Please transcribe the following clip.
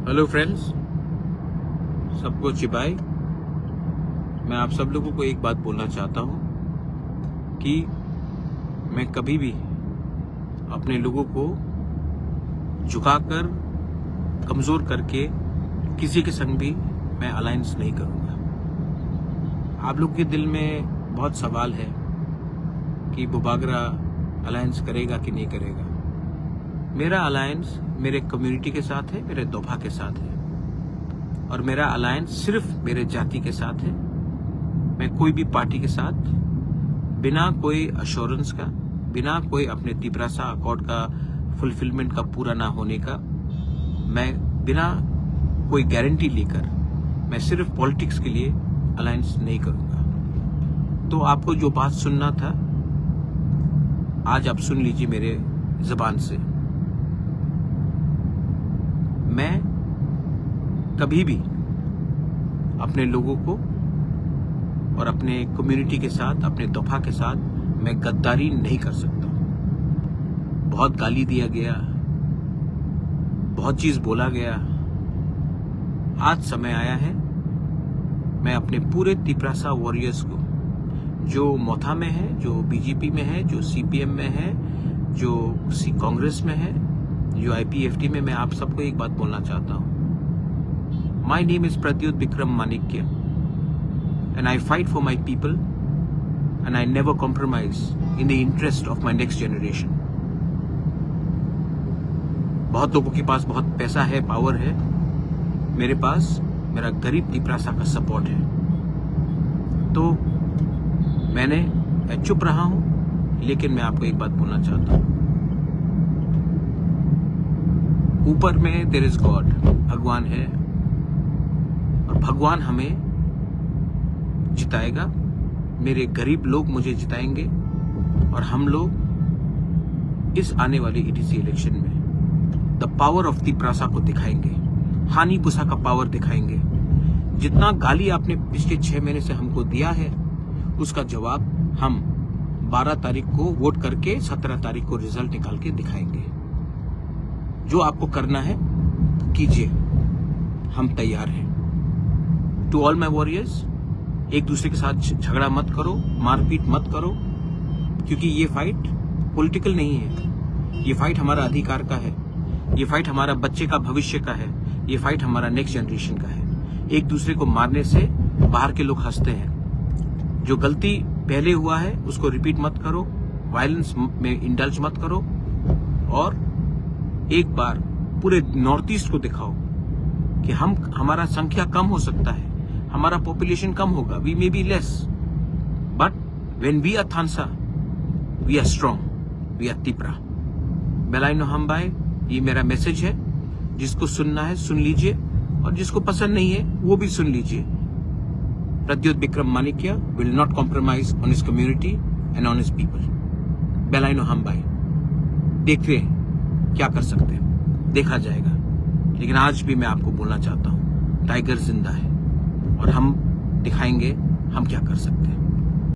Hello friends, सबको चिबाई। मैं आप सब लोगों को एक बात बोलना चाहता हूं कि मैं कभी भी अपने लोगों को झुकाकर, कमजोर करके किसी के संग भी मैं अलायंस नहीं करूंगा। आप लोग के दिल में बहुत सवाल है कि बुबागरा अलायंस करेगा कि नहीं करेगा। मेरा अलायंस मेरे कम्युनिटी के साथ है, मेरे दोफा के साथ है, और मेरा अलायंस सिर्फ मेरे जाति के साथ है। मैं कोई भी पार्टी के साथ बिना कोई अश्योरेंस का, बिना कोई अपने तिपरासा अकॉर्ड का फुलफिलमेंट का पूरा ना होने का, मैं बिना कोई गारंटी लेकर मैं सिर्फ पॉलिटिक्स के लिए अलायंस नहीं करूंगा। तो आपको जो बात सुनना था आज आप सुन लीजिए मेरे जुबान से। मैं कभी भी अपने लोगों को और अपने कम्युनिटी के साथ, अपने दोफा के साथ मैं गद्दारी नहीं कर सकता। बहुत गाली दिया गया, बहुत चीज बोला गया। आज समय आया है मैं अपने पूरे तिपरासा वॉरियर्स को, जो मोथा में है, जो बीजेपी में है, जो सीपीएम में है, जो कांग्रेस में है, जो आईपीएफटी में, मैं आप सबको एक बात बोलना चाहता हूं। My name is Pradyot Vikram Manikya and I fight for my people and I never compromise in the interest of my next generation. बहुत लोगों के पास बहुत पैसा है, पावर है, मेरे पास मेरा गरीब तिपरासा का सपोर्ट है। तो मैं चुप रहा हूं, लेकिन मैं आपको एक बात बोलना चाहता हूं। ऊपर में देयर इज गॉड, भगवान है, और भगवान हमें जिताएगा। मेरे गरीब लोग मुझे जिताएंगे, और हम लोग इस आने वाले ईटीसी इलेक्शन में द पावर ऑफ तिपरासा को दिखाएंगे, हानि पुसा का पावर दिखाएंगे। जितना गाली आपने पिछले 6 महीने से हमको दिया है, उसका जवाब हम 12 तारीख को वोट करके 17 तारीख को रिजल्ट निकाल के दिखाएंगे। जो आपको करना है कीजिए, हम तैयार हैं। टू ऑल माई वॉरियर्स, एक दूसरे के साथ झगड़ा मत करो, मारपीट मत करो, क्योंकि ये फाइट पॉलिटिकल नहीं है। ये फाइट हमारा अधिकार का है, ये फाइट हमारा बच्चे का भविष्य का है, ये फाइट हमारा नेक्स्ट जनरेशन का है। एक दूसरे को मारने से बाहर के लोग हंसते हैं। जो गलती पहले हुआ है उसको रिपीट मत करो, वायलेंस में इंडल्ज मत करो, और एक बार पूरे नॉर्थ ईस्ट को दिखाओ कि हमारा संख्या कम हो सकता है, हमारा पॉपुलेशन कम होगा, we may be less, but when we are थानसा we are strong, we are Tipra. बेलाइनो हमबाई, ये मेरा मैसेज है। जिसको सुनना है सुन लीजिए, और जिसको पसंद नहीं है वो भी सुन लीजिए। Pradyot Vikram Manikya will not compromise on his community and on his people. बेलाइनो हमबाई, देखते हैं क्या कर सकते हैं, देखा जाएगा। लेकिन आज भी मैं आपको बोलना चाहता हूं, टाइगर जिंदा है, और हम दिखाएंगे हम क्या कर सकते हैं।